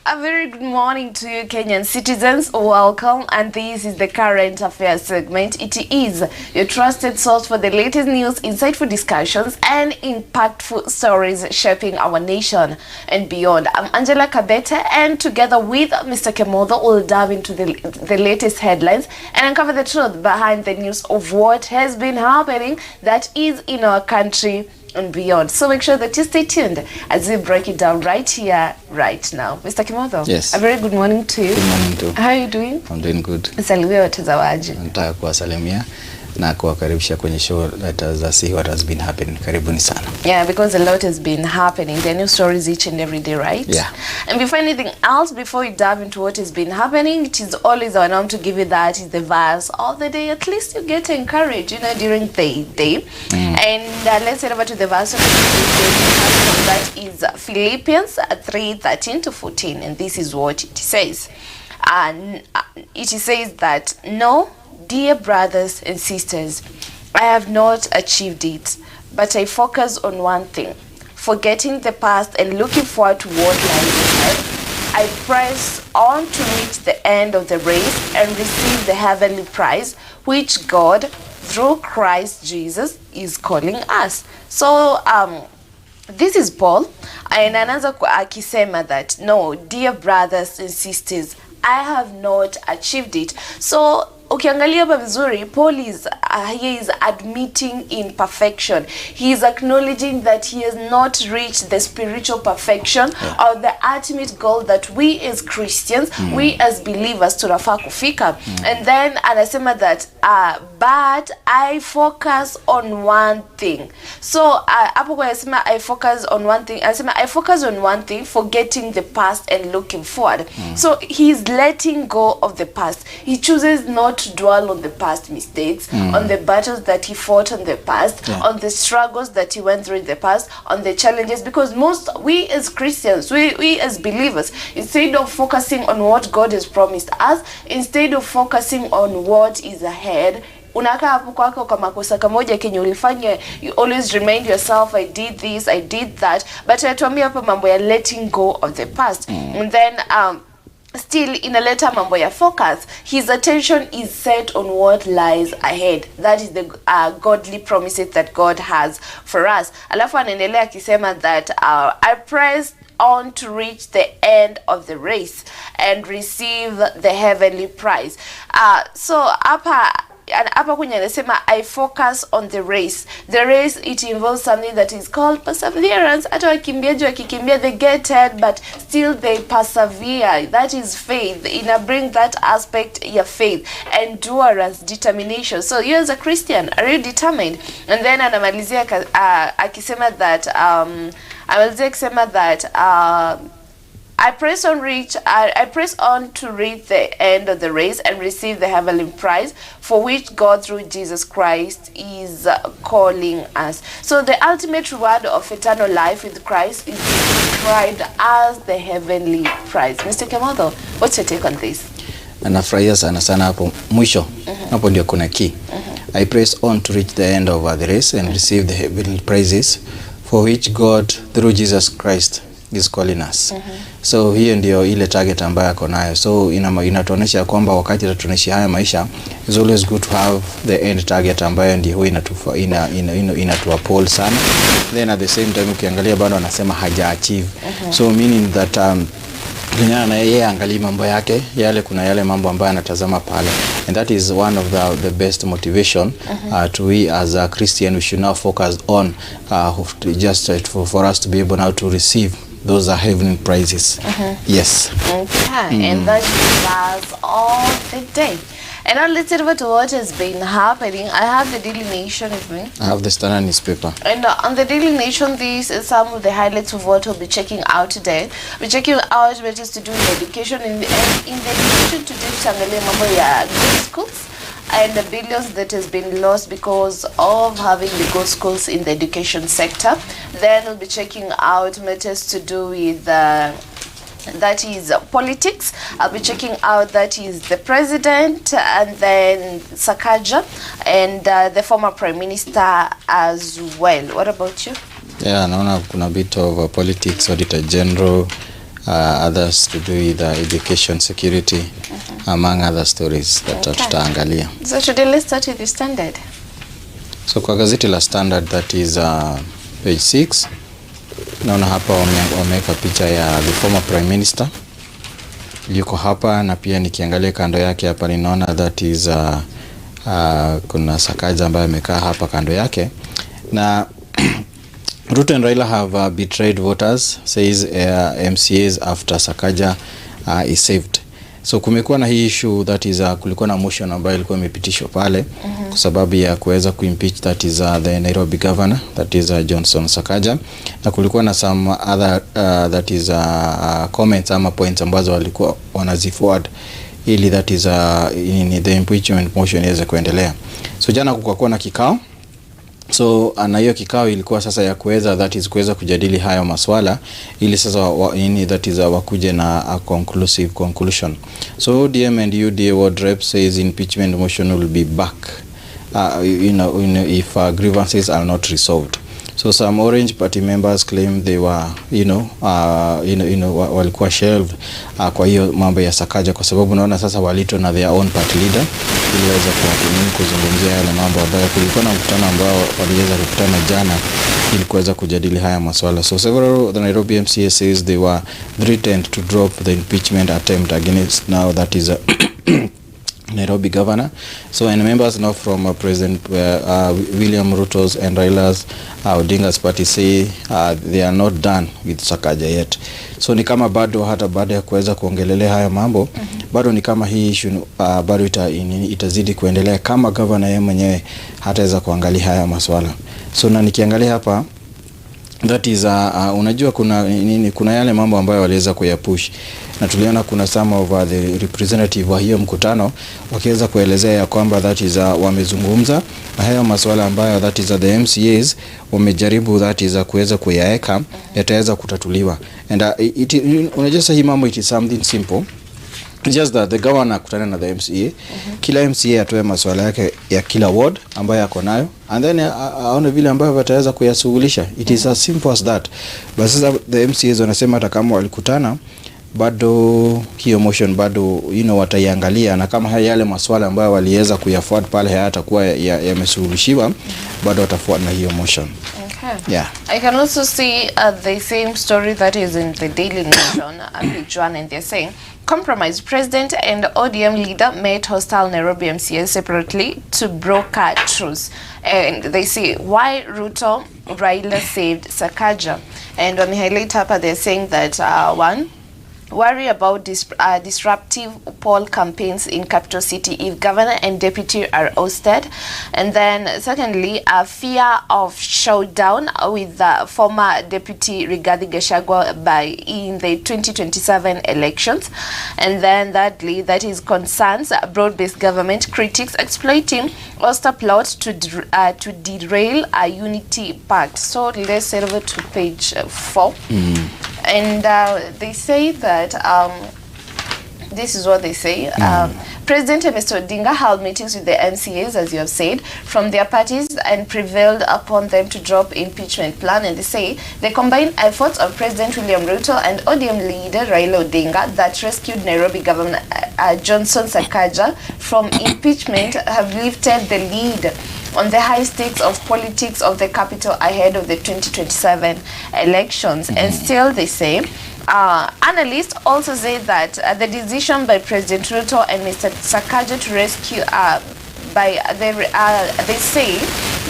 A very good morning to you, Kenyan citizens. Welcome, and this is the Current Affairs segment. It is your trusted source for the latest news, insightful discussions, and impactful stories shaping our nation and beyond. I'm Angela Kabete, and together with Mr. Kimotho, we'll dive into the latest headlines and uncover the truth behind the news of what has been happening that is in our country and beyond. So make sure that you stay tuned as we break it down right here, right now. Mr. Kimotho. Yes. A very good morning to you. Good morning too. How are you doing? I'm doing good. Salimia watazamaji. Nataka kuwasalimia na kuwakaribisha kwenye show Let Us See What Has Been Happening. Karibuni sana. Yeah, because a lot has been happening. There are new stories each and every day, right? Yeah. And before anything else, before we dive into what has been happening, it is always our norm to give you that is the verse of the day. At least you get encouraged, during the day. And let's head over to the verse of the day. That is Philippians 3:13-14. And this is what it says. And it says that, "No, dear brothers and sisters, I have not achieved it, but I focus on one thing, forgetting the past and looking forward to what lies ahead. I press on to reach the end of the race and receive the heavenly prize, which God, through Christ Jesus, is calling us." So, this is Paul, and anaanza akisema that, no, dear brothers and sisters, I have not achieved it. So ukiangalia hapa vizuri, Paul is he is admitting imperfection. He is acknowledging that he has not reached the spiritual perfection or the ultimate goal that we as Christians, we as believers tunafaa kufika. And then anasema that but I focus on one thing. So hapo kwa anasema I focus on one thing. Anasema I focus on one thing, forgetting the past and looking forward. So he is letting go of the past. He chooses not to dwell on the past mistakes, on the battles that he fought in the past, on the struggles that he went through in the past, on the challenges, because we as Christians, we as believers, instead of focusing on what God has promised us, instead of focusing on what is ahead, unakaa hapo kwako kwa makosa kamoja kenye ulifanya. You always remind yourself, I did this, I did that, but anatuambia hapa mambo ya letting go of the past. And then still inaleta mambo ya focus. His attention is set on what lies ahead. That is the godly promises that God has for us. Alafu anaendelea akisema that I press on to reach the end of the race and receive the heavenly prize. So hapa kwenye anasema I focus on the race. The race, it involves something that is called perseverance. Hata wakimbiaji wakikimbia, they get tired, but still they persevere. That is faith. Ina bring that aspect ya faith, endurance, determination. So you as a Christian, are you determined? And then anamalizia akisema that I press on to reach the end of the race and receive the heavenly prize, for which God through Jesus Christ is calling us. So the ultimate reward of eternal life with Christ is described as the heavenly prize. Mr. Kimotho, what's your take on this? Anafurahia sana hapo mwisho. Hapo ndio kuna key. I press on to reach the end of the race and receive the heavenly prizes, for which God through Jesus Christ is calling us. So hiyo ndio ile target ambayo ako nayo. So inatuonesha kwamba wakati tunaishi haya maisha, it's always good to have the end target ambayo ndio inatuapol sana. Then at the same time ukiangalia bado anasema haja achieve. So meaning that kulingana na yeye angalia mambo yake yale, kuna yale mambo ambayo anatazama pale, and that is one of the best motivation to we as a Christian. We should now focus on just for us to be able now to receive those are heavenly prizes. Yes. Okay. And that is all the day. And now let's head over to what has been happening. I have the Daily Nation with me. I have the Standard newspaper. And on the Daily Nation, these are some of the highlights of what we'll be checking out today. We're checking out what is to do in education. In the education today, tuangalie mambo ya good schools and the billions that has been lost because of having the good schools in the education sector. Then we'll be checking out matters to do with that is politics. I'll be checking out that is the president, and then Sakaja, and the former prime minister as well. What about you? Yeah, naona kuna bit of politics, auditor general, others to do with education, security, among other stories that tutaangalia. So today let's start with the Standard. So kwa gazeti la Standard, that is page 6, naona hapa wameweka picha ya the former prime minister yuko hapa, na pia nikiangalia kando yake hapa ninaona that is kuna Sakaja ambaye amekaa hapa kando yake, na Ruto and Raila have betrayed voters, says MCAs after Sakaja is saved. So kumekuwa na hii issue that is kulikuwa na motion ambayo ilikuwa imepitishwa pale kwa sababu ya kuweza kuimpeach that is the Nairobi governor, that is Johnson Sakaja, na kulikuwa na some other that is comments ama points ambazo walikuwa wanaziforward ili that is in the impeachment motion iweze kuendelea. So jana kukakuwa na kikao. So na hiyo kikao ilikuwa sasa ya kuweza kujadili hayo maswala ili sasa that is wakuje na a conclusive conclusion. So ODM and UDA ward rep says impeachment motion will be back if grievances are not resolved. So some Orange Party members claim they were walikuwa shelved kwa hiyo mambo ya Sakaja, kwa sababu naona sasa walito na their own party leader ili waweze kuzungumzia yale mambo ambayo kulikuwa na mkutano ambao waliweza kukutana jana ili kuweza kujadili haya maswala. So several the Nairobi MCA says they were threatened to drop the impeachment attempt against now that is Nairobi governor. So and members now from President William Ruto's and Raila's Odinga's party say they are not done with Sakaja yet. So ni kama bado hata baada ya kuweza kuongelelea haya mambo bado ni kama hii issue bado itazidi kuendelea kama governor yeye mwenyewe hataweza kuangalia haya maswala. So na nikiangalia hapa that is unajua kuna yale mambo ambayo waliweza kuyapush, na tuliona kuna some of the representative wa hiyo mkutano wakiweza kuelezea ya kwamba that is wamezungumza na haya masuala ambayo that is the MCAs wamejaribu that is kuweza kuyaeka yataweza kutatuliwa. And unajua hii mambo it is something simple, just that the governor kutana na the MCA, kila MCA atoe masuala yake ya kila ward ambayo yako nayo, and then aone vile ambayo wataweza kuyasuluhisha. It is as simple as that. But sasa the MCAs wanasema hata kama walikutana bado hiyo motion bado wataiangalia, na kama yale masuala ambayo waliweza kuyafuata pale hayatakuwa yamesuluhishiwa bado watafuata na hiyo motion. Okay. Yeah. I can also see the same story that is in the Daily Nation, page 1, and they're saying compromise. President and ODM leader met hostile Nairobi MCA separately to broker truce. And they say why Ruto Raila saved Sakaja. And on the highlight up, they're saying that one, worry about disruptive poll campaigns in capital city if governor and deputy are ousted. And then secondly, a fear of showdown with the former deputy Rigathi Gachagua in the 2027 elections. And then thirdly, that is concerns broad-based government critics exploiting Oster plot to derail a unity pact. So let's head over to page 4. And they say that this is what they say. President and Mr. Odinga held meetings with the MCAs, as you have said, from their parties and prevailed upon them to drop impeachment plan. And they say the combined efforts of President William Ruto and ODM leader Raila Odinga that rescued Nairobi Governor Johnson Sakaja from impeachment have lifted the lead on the high stakes of politics of the capital ahead of the 2027 elections. And still they say, analysts also say that the decision by President Ruto and Mr. Sakaja to rescue, they say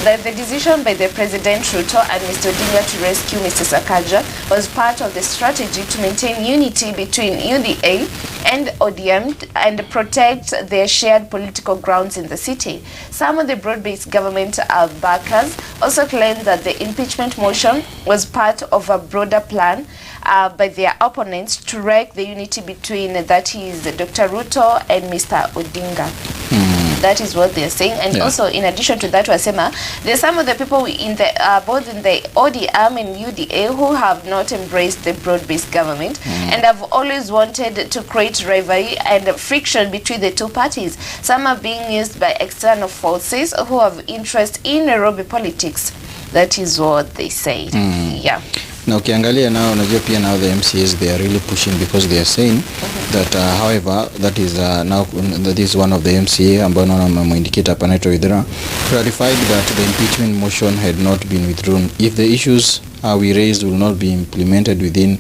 that the decision by the President Ruto and Mr. Odinga to rescue Mr. Sakaja was part of the strategy to maintain unity between UDA and ODM and protect their shared political grounds in the city. Some of the broad-based government backers also claim that the impeachment motion was part of a broader plan by their opponents to wreck the unity between, that is, Dr. Ruto and Mr. Odinga. That is what they're saying. And also, in addition to that, Wasema, there's some of the people in the both in the ODM and UDA who have not embraced the broad-based government and have always wanted to create rivalry and friction between the two parties. Some are being used by external forces who have interest in Nairobi politics. That is what they say. Yeah. Na ukiangalia nao unajua pia now the MCAs they are really pushing because they are saying that however that is now that is one of the MCA ambao naona indicator hapa naitwa withdraw clarified that the impeachment motion had not been withdrawn. If the issues we raised will not be implemented within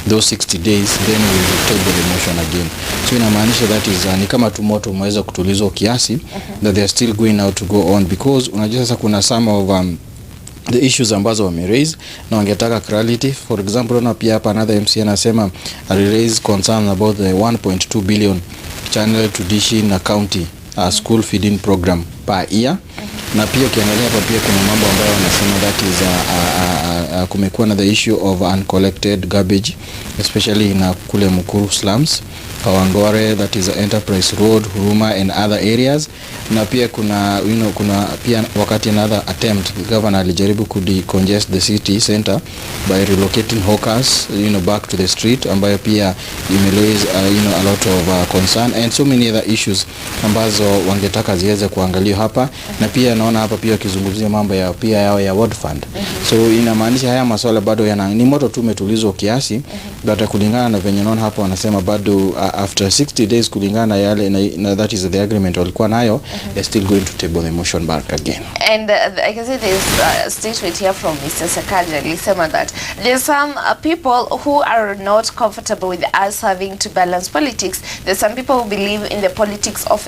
those 60 days, then we will table the motion again. So inamaanisha that is ni kama tu moto umeweza kutulizwa kiasi that they are still going out to go on because unajua sasa kuna some of the issues ambazo wame raise na wangetaka clarity. For example, na pia hapa another MC anasema raise concern about the 1.2 billion channel to dishi na county school feeding program per year. Na pia ukiangalia hapa pia kuna mambo ambayo wanasema that is kumekuwa na the issue of uncollected garbage especially in kule Mukuru slums, Kawangware, that is Enterprise Road, Huruma and other areas. Na pia kuna kuna pia wakati another attempt governor alijaribu decongest the city center by relocating hawkers back to the street, ambayo pia imeraise a lot of concern and so many other issues ambazo wangetaka ziweze kuangaliwa hapa. Na pia naona hapa pia kizungumzia mambo ya pia yao ya World Fund. So inamaanisha haya masuala bado ni moto tu umetulizwa kiasi, but kulingana na venye naona hapa wanasema bado after 60 days kulingana na yale na that is the agreement walikuwa nayo, they're still going to table the motion back again. And I can see this statement here from Mr. Sakaja. Lisema that there's some people who are not comfortable with us having to balance politics. There's some people who believe in the politics of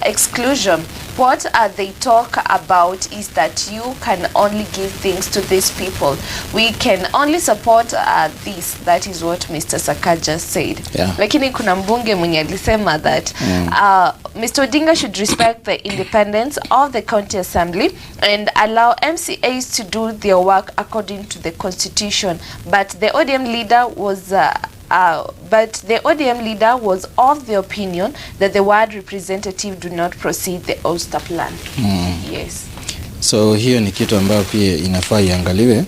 exclusion. What they talk about is that you can only give things to these people. We can only support this. That is what Mr. Sakaja said. Yeah. Lakini kuna mbunge mwenye alisema that Mr. Odinga should respect the independence of the county assembly and allow MCAs to do their work according to the constitution. But the ODM leader was of the opinion that the word representative do not proceed the Ulster plan. Yes. So hiyo ni kitu ambayo pia inafaa iangaliwe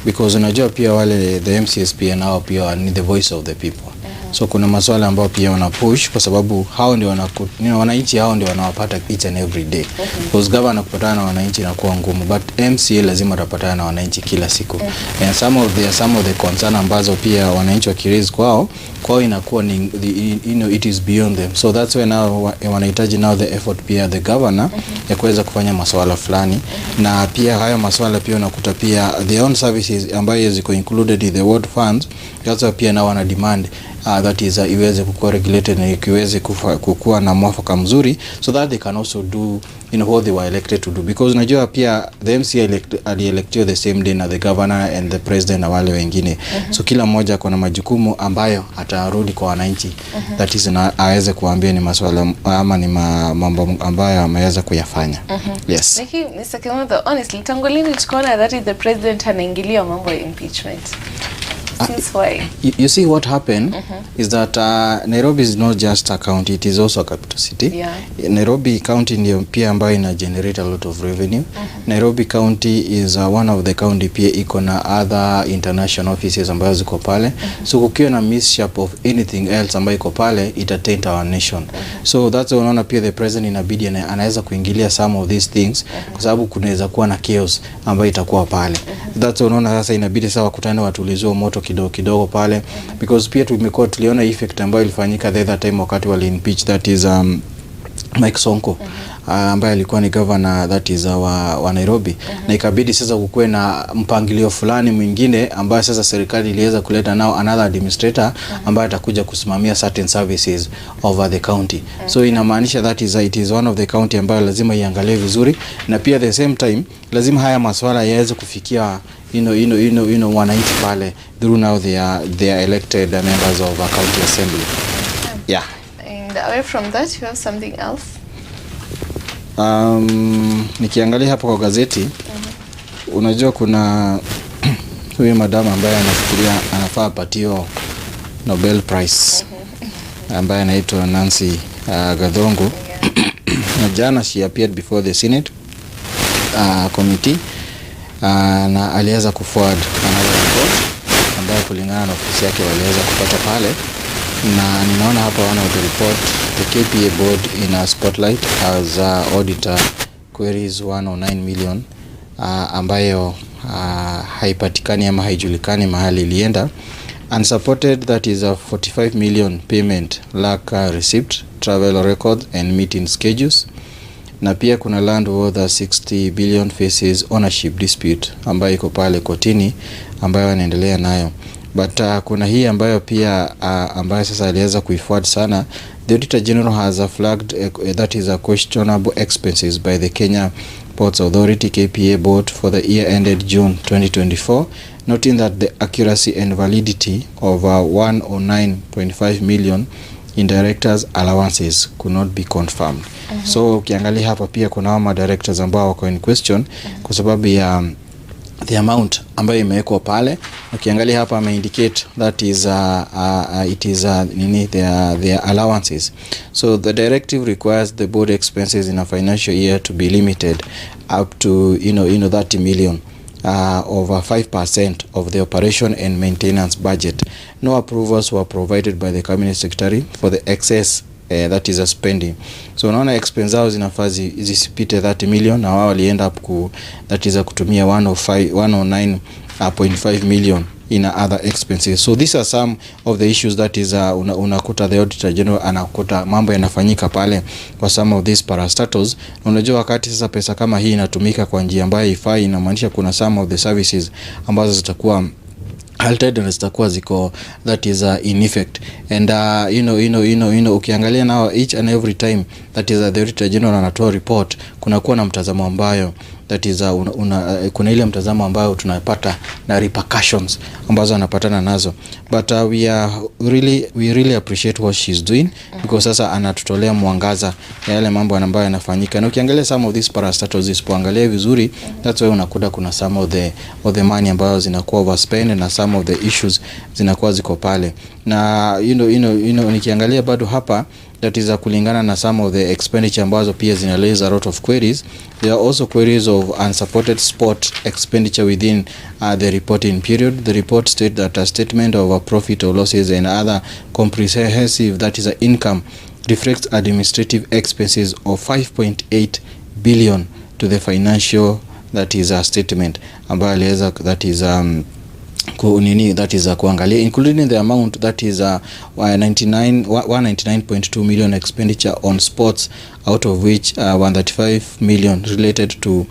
because unajua pia wale the MCAs pia nao pia ni the voice of the people. So kuna masuala ambayo pia wana push kwa sababu hao ndio wananchi hao ndio wanawapata each and every day. Because governor kupatana na wananchi inakuwa ngumu, but MCA lazima atapatana na wananchi kila siku. And some of the concern ambazo pia wananchi wakiraise kwao inakuwa ni it is beyond them. So that's why now wanahitaji now the effort pia the governor ya kuweza kufanya masuala fulani. Na pia haya masuala pia unakuta pia the own services ambayo ziko included in the world funds, that's why pia na wana demand that is iweze kukuwa regulated na ikiweze kukuwa na mwafaka mzuri so that they can also do what they were elected to do, because unajua pia the MCA elected the same day na the governor and the president na wale wengine. So kila mmoja kuna majukumu ambayo atarudi kwa wananchi that is aweze kuambia ni masuala ama ni mambo ambayo ameweza kuyafanya. Yes. Lakini Mr. Kimotho, honestly tangu lini tukaona that the president anaingilia mambo ya impeachment? Since why? You see what happened is that Nairobi is not just a county, it is also a capital city. Yeah. Nairobi County ndio pia ambayo ina generate a lot of revenue. Nairobi County is one of the county pia iko na other international offices ambazo ziko pale. So kukiwa na mishap of anything else ambayo iko pale itatent our nation. So that's why unaona pia the president inabidi anaweza kuingilia some of these things kwa sababu kunaweza kuwa na chaos ambayo itakuwa pale. That's why unaona sasa inabidi sawa kutana watulizwe moto kidogo pale, because pia tuliona effect ambayo ilifanyika the other time wakati wali impeach that is Mike Sonko ambaye alikuwa ni governor that is wa Nairobi. Na ikabidi sasa kukue na mpangilio fulani mwingine ambayo sasa serikali iliweza kuleta nao another administrator ambaye atakuja kusimamia certain services over the county. So inamaanisha that is it is one of the county ambayo lazima iangalie vizuri, na pia the same time lazima haya masuala yaweze kufikia wananchi pale through now they are elected members of a county assembly. Yeah. And away from that you have something else? Nikiangalia hapo kwa gazeti unajua kuna huyu madam ambaye anafikiria anafaa patio Nobel Prize ambaye anaitwa Nancy Gathongo. Na jana she appeared before the Senate committee na aliweza kuforward another report ambayo kulingana na ofisi yake waliweza kupata pale. Na ninaona hapa one of the report, the KPA board in a spotlight as auditor queries 109 million ambayo haipatikani ama haijulikani mahali ilienda. Unsupported, that is a 45 million payment lack receipt, travel records and meeting schedules. Na pia kuna land worth 60 billion faces ownership dispute ambayo iko pale kotini ambayo anaendelea nayo. But kuna hii ambayo pia ambayo sasa aliweza kuifuat sana. The Auditor General has flagged that is a questionable expenses by the Kenya Ports Authority KPA board for the year ended June 2024, noting that the accuracy and validity of 109.5 million in directors allowances could not be confirmed. So ukiangalia hapa pia kuna wama directors ambao wako in question kwa sababu ya the amount ambayo imewekwa pale. Ukiangalia hapa indicate that is it is their allowances. So the directive requires the board expenses in a financial year to be limited up to 30 million over 5% of the operation and maintenance budget. No approvals were provided by the cabinet secretary for the excess that is a spending. So unaona expense zao zinafaa zisipite 30 million na wao walienda up that is kutumia 109.5 million in other expenses. So these are some of the issues that is unakuta the Auditor General anakuta mambo yanafanyika pale kwa some of these parastatals. Unajua wakati sasa pesa kama hii inatumika kwa njia ambayo ifai, inamaanisha kuna some of the services ambazo zitakuwa halted and zitakuwa ziko that is in effect. And ukiangalia now each and every time that is the Auditor General anatoa report, kuna kuwa na mtazamo ambayo that is kuna ile mtazamo ambayo tunapata na repercussions ambazo anapatana nazo. But we really appreciate what she's doing because sasa anatutolea mwangaza ya yale mambo ambayo yanafanyika. Na ukiangalia some of these parastatals isipoangalia vizuri, that's why unakuta kuna some of the money ambayo zinakuwa overspent na some of the issues zinakuwa ziko pale. Na nikiangalia bado hapa that is kulingana na some of the expenditure ambazo pia zina raise a lot of queries. There are also queries of unsupported sport expenditure within the reporting period. The report state that a statement of profit or losses and other comprehensive that is income reflects administrative expenses of 5.8 billion to the financial that is a statement ambayo aliweza that is kuangalia including the amount that is 199.2 million expenditure on sports, out of which 135 million related to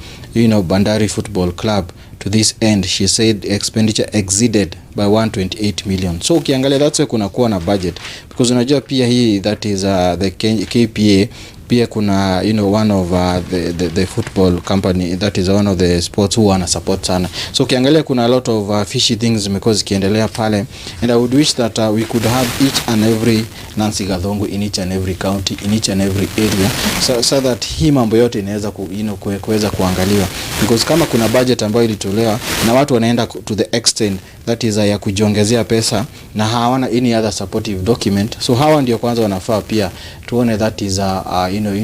Bandari Football Club. To this end, she said expenditure exceeded by 128 million. So ukiangalia that's why kuna kuwa na budget, because unajua pia hii that is the KPA pia kuna one of the football company that is one of the sports who wana support sana. So ukiangalia kuna a lot of fishy things zimekuwa zikiendelea pale, and I would wish that we could have each and every Nancy Gathongo in each and every county, in each and every area, so that hii mambo yote inaweza kuweza kuangaliwa, because kama kuna budget ambayo ilitolewa na watu wanaenda to the extent that is ya kujiongezea pesa na hawana any other supportive document, so hawa ndio kwanza wanafaa pia tuone that is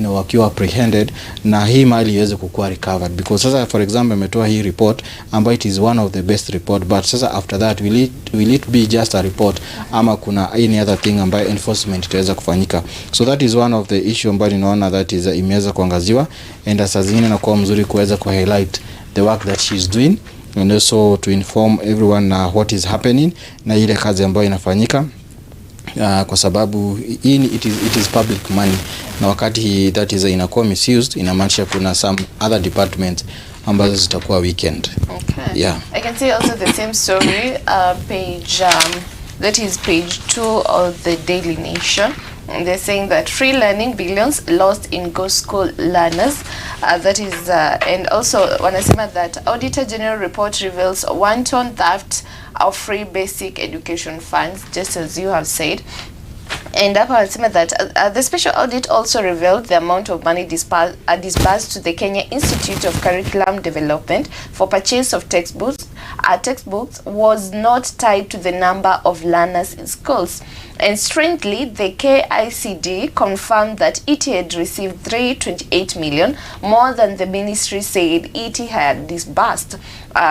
wakiwa apprehended na hii mali iweze kukua recovered. Because sasa for example ametoa hii report ambayo it is one of the best report, but sasa after that will it be just a report ama kuna any other thing ambayo enforcement itaweza kufanyika. So that is one of the issue ambayo ninaona that is imeweza kuangaziwa, and sasa zingine na kuwa mzuri kuweza ku highlight the work that she is doing and also to inform everyone what is happening na ile kazi ambayo inafanyika. Kwa sababu it is public money, na wakati that is inakuwa misused, inamaanisha kuna some other departments ambazo zitakuwa weekend. Okay. Yeah. I can say also the same story, page that is page 2 of the Daily Nation. And they're saying that free learning billions lost in ghost school learners. That is, and also wanasema that Auditor General report reveals wanton theft of free basic education funds, just as you have said. And wanasema that the special audit also revealed the amount of money disbursed to the Kenya Institute of Curriculum Development for purchase of textbooks was not tied to the number of learners in schools. And strangely, the KICD confirmed that it had received 328 million, more than the ministry said it had disbursed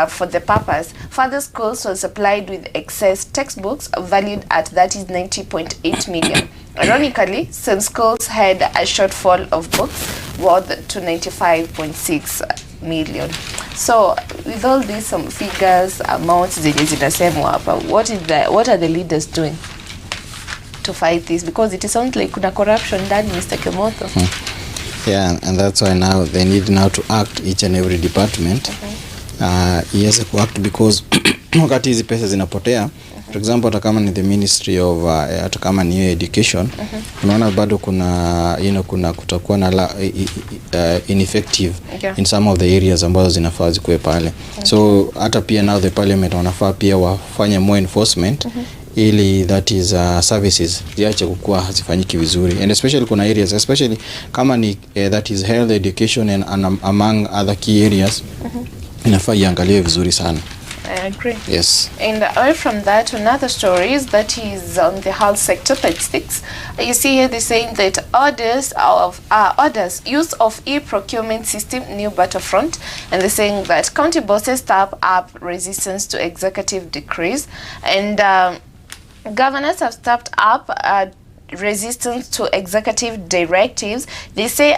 for the purpose. Further, schools were supplied with excess textbooks valued at that is 90.8 million. Ironically, some schools had a shortfall of books worth to 95.6 million. So with all these some figures, amounts zenye zinasemwa hapa, what are the leaders doing to fight this? Because it sounds like kuna corruption ndani, Mr. Kimotho. Yeah, and that's why now they need now to act, each and every department. Yes, to act, because wakati hizi pesa zinapotea, for example, hata kama ni the Ministry of hata kama ni education, unaona bado kuna kuna kutakuwa na ineffective in some of the areas ambazo zinafaa zikuwe pale. So hata pia now the parliament wanafaa pia wafanye more enforcement ili that is services ziache kukua hazifanyiki vizuri, and especially kuna areas, especially kama ni that is health, education and among other key areas, inafaa iangaliwe vizuri sana. I agree. Yes. And away from that, another story is that is on the health sector, page 6. You see here they're saying that orders use of e-procurement system, new battlefront, and they're saying that county bosses step up resistance to executive decrees, and governors have stepped up resistance to executive directives. They say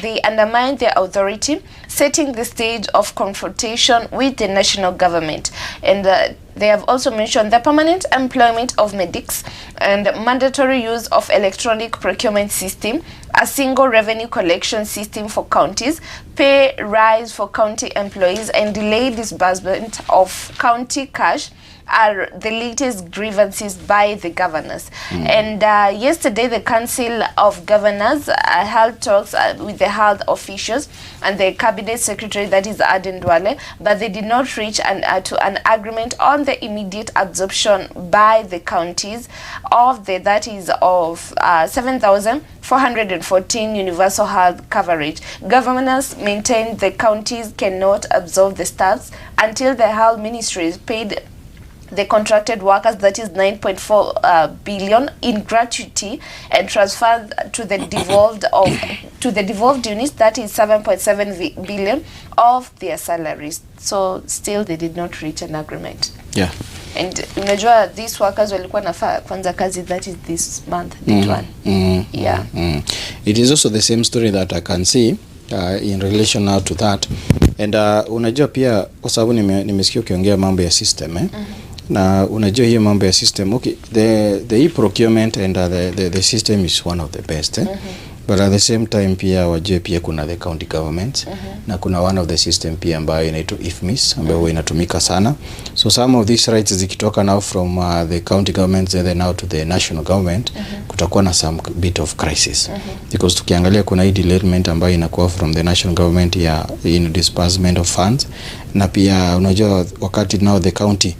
they undermine their authority, setting the stage of confrontation with the national government. And they have also mentioned the permanent employment of medics and mandatory use of electronic procurement system, a single revenue collection system for counties, pay rise for county employees, and delayed disbursement of county cash are the latest grievances by the governors. And yesterday the Council of Governors held talks with the health officials and the cabinet secretary, that is Aden Duale, but they did not reach to an agreement on the immediate absorption by the counties of the 7,414 universal health coverage. Governors maintain the counties cannot absorb the staffs until the health ministry is paid the contracted workers, that is 9.4 billion in gratuity, and transferred to the devolved units, that is 7.7 billion of their salaries. So still they did not reach an agreement. Yeah. And unajua these workers walikuwa nafaa kwanza kazi, that is this month, yeah. It is also the same story that I can see in relation now to that. And unajua pia kwa sababu nimesikia ukiongea mambo ya system na unajua hiyo mambo ya system, okay, the e-procurement and the system is one of the best, but at the same time pia wajue pia kuna the county government na kuna one of the system pia ambayo inaitwa IFMIS ambayo inatumika sana. So some of these rights zikitoka now from the county governments and then now to the national government, kutakuwa na some bit of crisis, because tukiangalia kuna hii delayment ambayo inakuwa from the national government ya in disbursement of funds, na pia unajua wakati now the county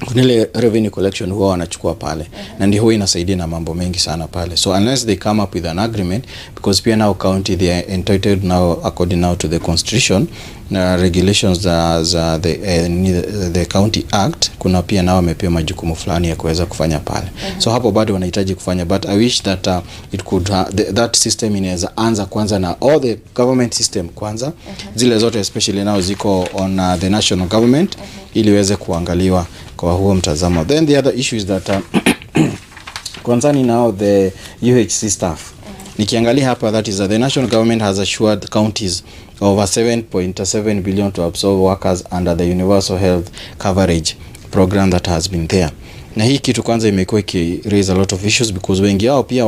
kunile revenue collection huwa wanachukua pale, na ndio huwa inasaidia na mambo mengi sana pale. So unless they come up with an agreement, because pia now county they are entitled now according now to the constitution regulations za the county act, kuna pia nao wamepewa majukumu fulani ya kuweza kufanya pale. So hapo bado wanahitaji kufanya, but I wish that it could that system inaweza anza kwanza na all the government system kwanza, zile zote especially now ziko on the national government, ili iweze kuangaliwa kwa huo mtazamo. Then the other issue is that concerning now the UHC staff, nikiangalia hapa that is the national government has assured counties over 7.7 billion to absorb workers under the universal health coverage program that has been there. Na hii kitu kwanza imekuwa ki raise a lot of issues, because wengi wao pia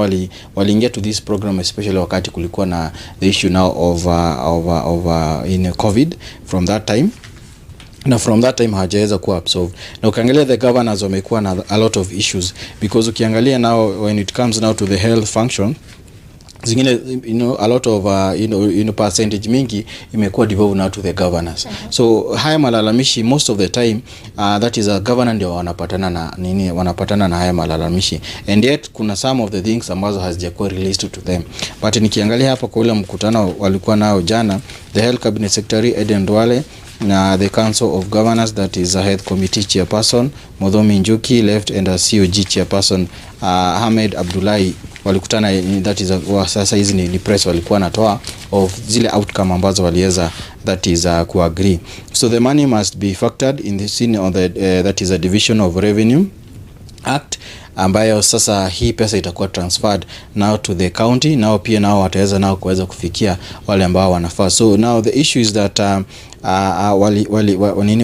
waliingia to this program especially wakati kulikuwa na the issue now of in COVID from that time. Na from that time hajaweza kuwa absorbed. Na ukiangalia the governors wamekuwa na a lot of issues, because ukiangalia now when it comes now to the health function, zingine a lot of percentage mingi imekuwa devolved now to the governors. So haya malalamishi most of the time that is a governor ndio wanapatana na haya malalamishi, and yet kuna some of the things ambazo hazijakuwa released to them. But nikiangalia hapa kwa ule mkutano walikuwa nao jana, the health cabinet secretary Aden Duale na the council of governors, that is a health committee chairperson Modhomi Njuki left, and a COG chairperson Ahmed Abdullahi walikutana, that is sasa hizi ni press walikuwa natoa of zile outcome ambazo waliweza that is kuagree. So the money must be factored in the scene on the that is a division of revenue act, ambayo sasa hii pesa itakuwa transferred now to the county, now pia now wataweza now kuweza kufikia wale ambao wanafaa. So now the issue is that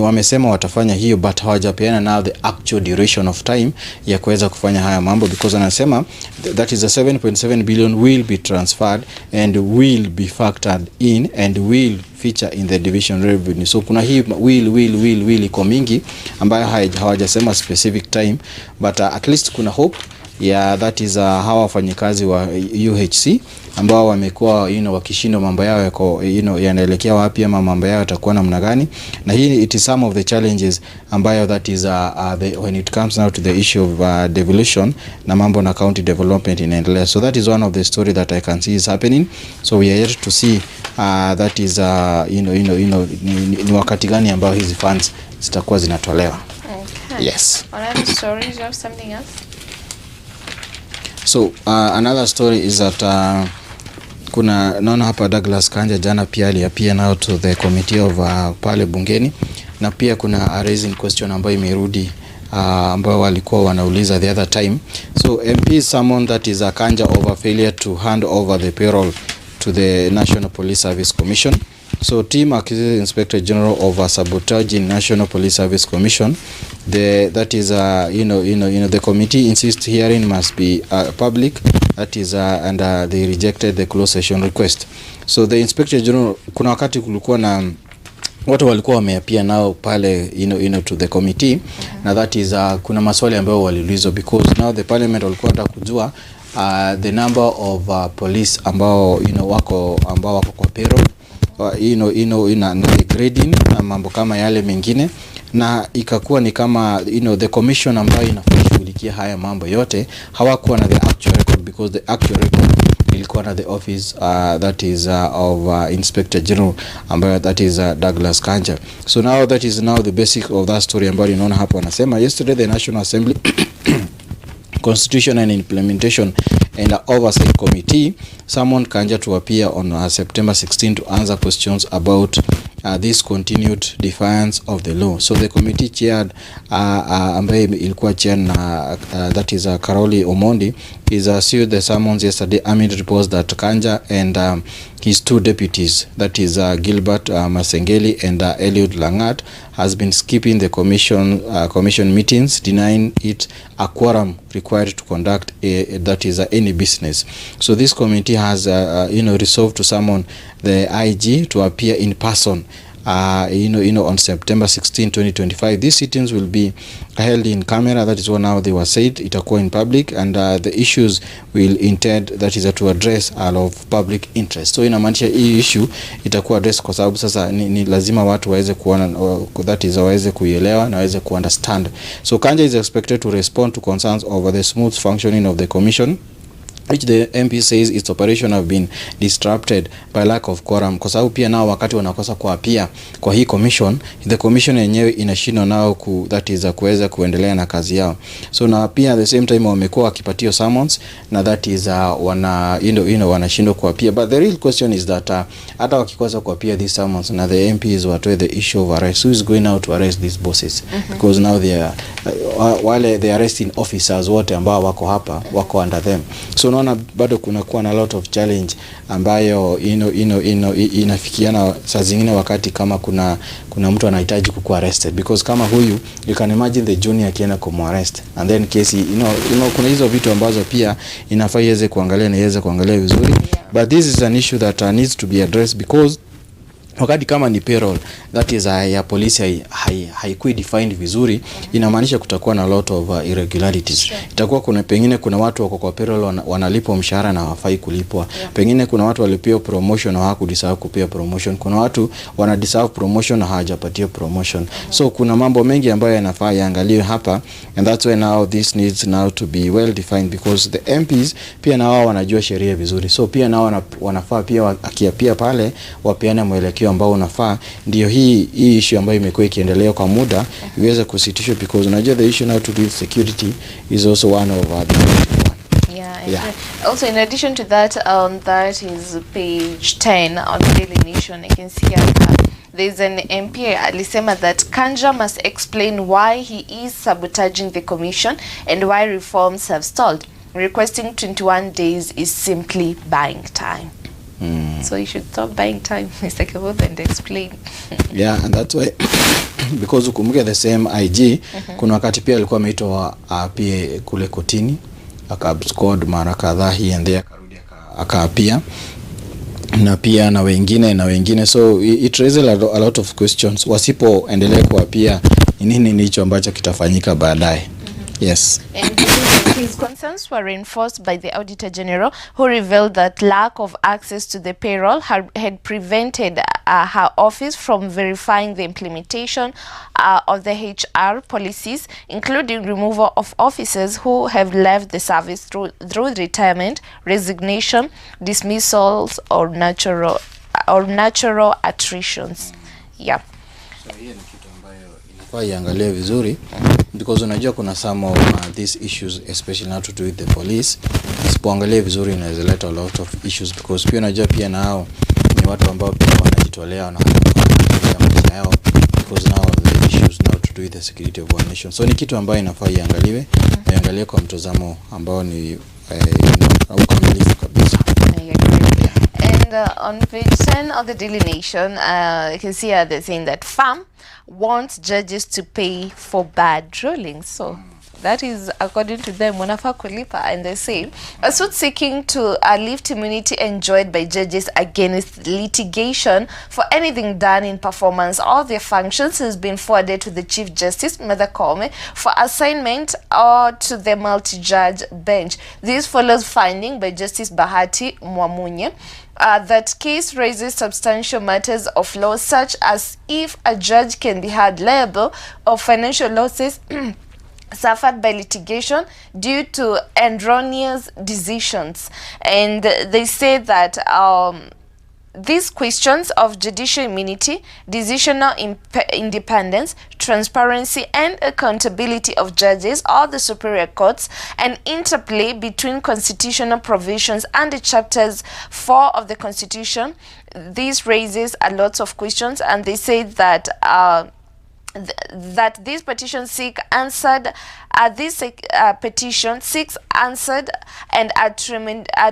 wamesema watafanya hiyo, but hawajapeana now the actual duration of time ya kuweza kufanya haya mambo, because anasema that is the 7.7 billion will be transferred and will be factored in and will feature in the division revenue. So kuna hii will iko mingi ambayo hawajasema specific time, but at least kuna hope. Yeah, that is hawa wafanyikazi wa UHC ambao wamekuwa wakishinda mambo yao yako yanaelekea wapi ama mambo yao yatakuwa namna gani, na hii it is some of the challenges ambayo that is when it comes now to the issue of devolution na mambo na county development inaendelea. So that is one of the story that I can see is happening. So we are yet to see that is ni wakati gani ambao hizi funds zitakuwa zinatolewa. Okay. Yes. Another story, you have something else? So another story is that kuna naona hapa Douglas Kanja jana pia aliapia now to the committee of pale bungeni, na pia kuna raising question ambayo imerudi ambao walikuwa wanauliza the other time. So MP someone that is a Kanja over failure to hand over the payroll to the National Police Service Commission. So team accuses Inspector General of sabotage in National Police Service Commission. That is the committee insists hearing must be public. That is and they rejected the closed session request. So the Inspector General, kuna wakati kulikuwa na watu walikuwa wameapia nao pale to the committee, na that is kuna maswali ambayo waliulizwa, because now the parliament walikuwa wanataka kujua the number of police ambao wako kwa payroll, ina grading na mambo kama yale mengine, na ikakuwa ni kama the commission ambayo inashughulikia haya mambo yote hawakuwa na the actual record, because the actual record ilikuwa na the office that is of Inspector General ambayo that is Douglas Kanja. So now that is now the basic of that story ambayo unaona hapo. Anasema yesterday the National Assembly Constitution and Implementation and Oversight Committee summoned Kanja to appear on September 16 to answer questions about this continued defiance of the law. So the committee chaired ambaye ilikuwa chair na that is Karoli Omondi is sued the summons yesterday amid reports that Kanja and his two deputies, that is Gilbert Masengeli and Eliud Langat, has been skipping the commission meetings, denying it a quorum required to conduct that is any business. So this committee has resolved to summon the IG to appear in person on September 16, 2025. These sittings will be held in camera. That is what now they were said. Itakuwa in public, and the issues will intend that is to address all of public interest. So inamaanisha hii issue itakuwa address kwa sababu sasa ni lazima watu waweze kuona, that is waweze kuielewa na waweze kuunderstand. So Kanja is expected to respond to concerns over the smooth functioning of the commission, which the MP says its operation have been disrupted by lack of quorum. Kwa sababu pia nao wakati wanakosa kuapia kwa hii commission, the commission yenyewe inashindwa nao that is kuweza kuendelea na kazi yao. So na pia at the same time wamekuwa wakipatio summons, na that is wanashindwa kuapia. But the real question is that hata wakikosa kuapia these summons na the MPs watoe the issue of arrest, who is going out to arrest these bosses? Because now they are wale the arresting officers wote ambao wako hapa wako under them. So naona bado kunakuwa na lot of challenge ambayo inafikiana saa zingine wakati kama kuna mtu anahitaji kukuwa arrested, because kama huyu you can imagine the junior akienda kumarrest and then kesi kuna hizo vitu ambazo pia inafaa iweze kuangalia na iweze kuangalia vizuri. But this is an issue that needs to be addressed, because wakati kama ni payroll that is ya polisi haikui defined vizuri, inamaanisha kutakuwa na lot of irregularities. Itakuwa pengine kuna watu wako kwa payroll wanalipwa mshahara na hawafai kulipwa. Pengine kuna watu walipewa promotion na hawakudeserve kupewa promotion. Kuna watu wanadeserve promotion na hawajapatiwa promotion. So kuna mambo mengi ambayo yanafaa yaangaliwe hapa, and that's why now this needs now to be well defined, because the MPs pia na wao wanajua sheria vizuri. So pia nao wanafaa pia akiapia pale wapeane mwelekeo ambao unafaa, ndio hii issue ambayo imekuwa ikiendelea kwa muda iweze kusitishwa, because unajua the issue now to do with security is also one of the Yeah. Also, in addition to that, that is page 10 on Daily Nation. I can see there's an MP alisema that Kanja must explain why he is sabotaging the commission and why reforms have stalled. Requesting 21 days is simply buying time. So you should stop buying time, Mr. Kabete, and explain. Yeah, and that's why because ukumbuke the same IG kuna wakati pia alikuwa ameitwa pia kule kotini, akaabscond mara kadhaa hii and there, akarudi akaapia na pia na wengine, so it raises a lot of questions. Wasipoendelea kuapia nini nicho ambacho kitafanyika baadaye. Yes. And his concerns were reinforced by the Auditor General, who revealed that lack of access to the payroll had prevented her office from verifying the implementation of the HR policies, including removal of officers who have left the service through retirement, resignation, dismissals, or natural attritions. Yeah. So here ni kitu ambayo inafaa iangalie vizuri, because unajua kuna some of these issues, especially now to do with the police. Isipoangalia vizuri inaweza leta a lot of issues, because pia unajua pia nao ni watu ambao pia wanajitolea na maisha yao, because now the issues now to do with the security of one nation. So ni kitu ambayo inafaa iangaliwe, iangalie kwa mtazamo ambao ni ukamilifu kabisa. And on page 10 of the Daily Nation, you can see they're saying that FAM wants judges to pay for bad rulings. So that is according to them, wanafaa kulipa, and they say a suit seeking to lift immunity enjoyed by judges against litigation for anything done in performance of their functions has been forwarded to the Chief Justice Martha Koome for assignment or to the multi-judge bench. This follows finding by Justice Bahati that case raises substantial matters of law, such as if a judge can be held liable of financial losses suffered by litigation due to erroneous decisions. And they say that these questions of judicial immunity, decisional independence, transparency, and accountability of judges or the superior courts, and interplay between constitutional provisions and the chapters 4 of the Constitution. This raises a lot of questions, and they say that that these petitions seek answered, petition seeks answered and are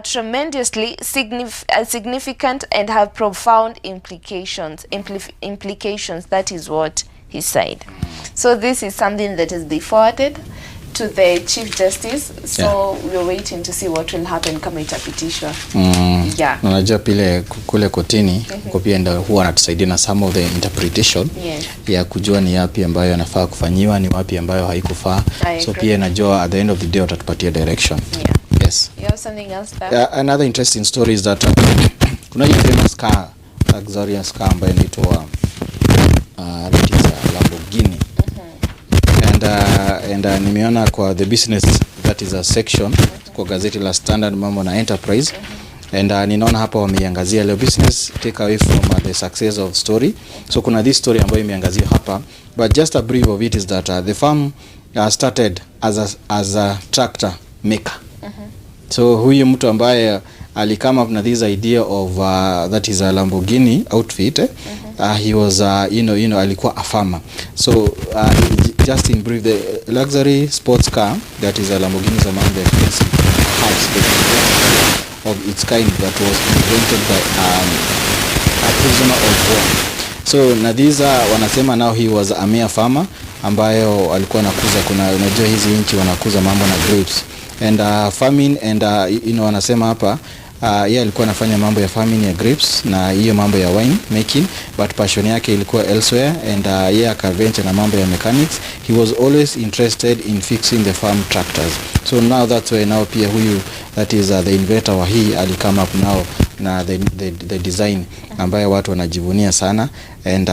tremendously significant and have profound implications. That is what he said. So this is something that is forwarded to the Chief Justice. So we're waiting to see what will happen kama itapitishwa. Yeah. Unajua pile kule kotini kwa pia ndio huwa anatusaidia na some of the interpretation ya kujua ni yapi ambayo yanafaa kufanyiwa, ni wapi ambayo haikufaa. So pia najua at the end of the day watatupatia direction. Yes. You have something else there? Another interesting story is that kuna hii famous car, luxurious car ambayo inaitwa that is Lamborghini. And nimeona kwa the business, that is a section kwa gazeti la Standard mambo na enterprise. And ninaona hapa wameangazia leo business take away from the success of story. So kuna this story ambayo imeangazia hapa, but just a brief of it is that the firm started as a tractor maker. So huyu mtu ambaye alikama up na this idea of that is a Lamborghini outfit. He was alikuwa a farmer. So just in brief, the luxury sports car that is a Lamborghini is among the expensive cars of its kind that was invented by a prisoner of war. So na these wanasema now he was a mere farmer ambayo alikuwa anakuza, kuna unajua hizi nchi wanakuza mambo na grapes and farming and wanasema hapa yeye alikuwa anafanya mambo ya farming ya grapes na hiyo mambo ya wine making, but passion yake ilikuwa elsewhere and yeye akaventure na mambo ya mechanics. He was always interested in fixing the farm tractors. So now that's why now pia huyu that is the inventor wa hii alikama up now na the design ambayo watu wanajivunia sana and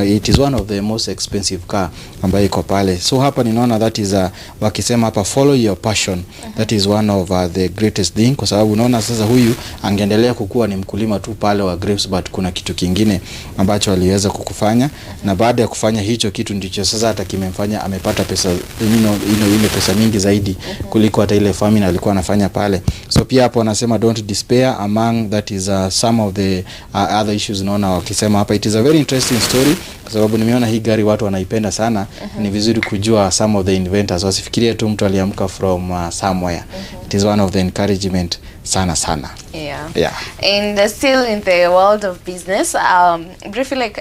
it is one of the most expensive car ambayo iko pale. So hapa ninaona that is wakisema hapa follow your passion. That is one of the greatest thing, kwa sababu unaona sasa huyu angeendelea kukua ni mkulima tu pale wa grapes, but kuna kitu kingine ambacho aliweza kukufanya na baada ya kufanya hicho kitu ndicho sasa hata kimemfanya amepata pesa ile pesa mingi zaidi kuliko hata ile farming alikuwa anafanya pale. So pia hapo wanasema don't despair among that is some of the other issues unaona wakisema hapa it is a very interesting story, kwa sababu nimeona hii gari watu wanaipenda sana. Ni vizuri kujua some of the inventors, wasifikirie tu mtu aliamka from somewhere. It is one of the encouragement sana. Yeah. And still in the world of business, briefly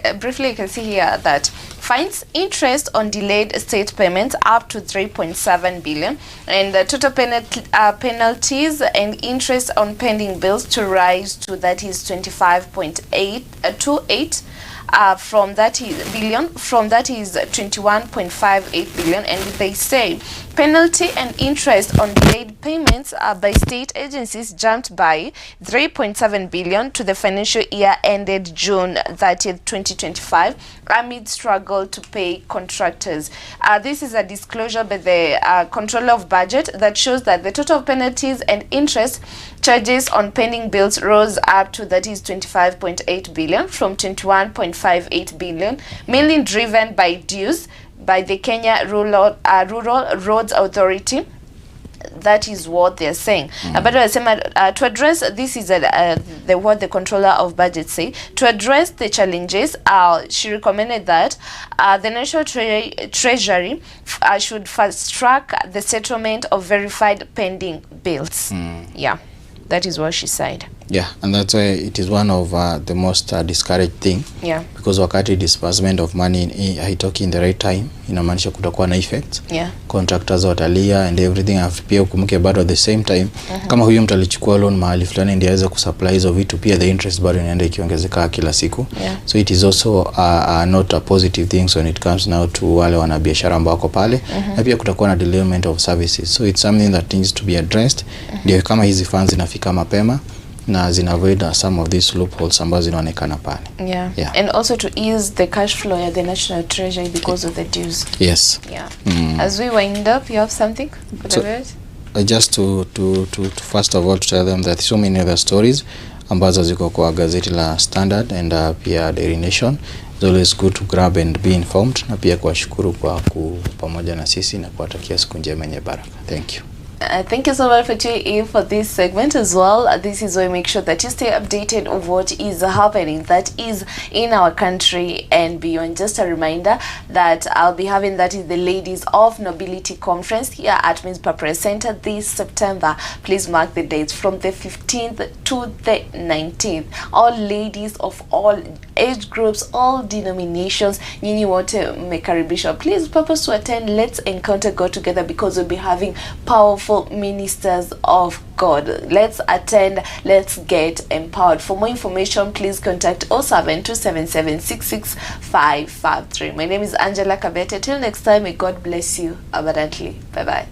you can see here that fines interest on delayed state payments up to 3.7 billion, and the total penalties and interest on pending bills to rise to, that is 25.828 from that is 21.58 billion. And they say penalty and interest on delayed payments by state agencies jumped by 3.7 billion to the financial year ended June 30th, 2025, amid struggle to pay contractors. This is a disclosure by the Controller of Budget that shows that the total penalties and interest charges on pending bills rose up to, that is 25.8 billion from 21.58 billion, mainly driven by dues by the Kenya Rural Roads Authority. That is what they're saying. But to address this is what the Controller of Budget say. To address the challenges, she recommended that the National Treasury should fast track the settlement of verified pending bills. Yeah, that is what she said. Yeah, and that's why it is one of the most discouraged thing. Yeah. Because wakati disbursement of money haitoki in the right time, inamaanisha kutakuwa na effect. Yeah. Contractors watalia and everything, have pia ukumbuke bado at the same time. Kama huyu mtu alichukua loan mahali fulani ndiye aweze kusupply hizo vitu, pia the interest bado inaenda ikiongezeka kila siku. Yeah. So it is also not a positive thing when it comes now to wale wanabiashara ambao wako pale. Na pia kutakuwa na delayment of services. So it's something that needs to be addressed. Ndio kama hizi funds zinafika mapema na zinavoid some of these loopholes ambazo zinaonekana pale. Yeah. And also to ease the cash flow at the National Treasury because of the dues. Yes. Yeah. As we wind up, you have something for the viewers? Just to first of all to tell them that so many other stories ambazo ziko kwa gazeti la Standard and pia Daily Nation. It's always good to grab and be informed, na pia kuwashukuru kwa pamoja na sisi na kuwatakia siku njema yenye baraka. Thank you. Thank you so much for tuning in for this segment as well. This is where we make sure that you stay updated of what is happening, that is in our country and beyond. Just a reminder that I'll be having, that is the Ladies of Nobility Conference here at Mizpah Press Center this September. Please mark the dates from the 15th to the 19th. All ladies of all age groups, all denominations, nyinyi wote mmekaribishwa. Please purpose to attend. Let's encounter God together, because we'll be having powerful ministers of God. Let's attend, let's get empowered. For more information, please contact 0727766553. My name is Angela Kabete. Till next time, may God bless you abundantly. Bye bye.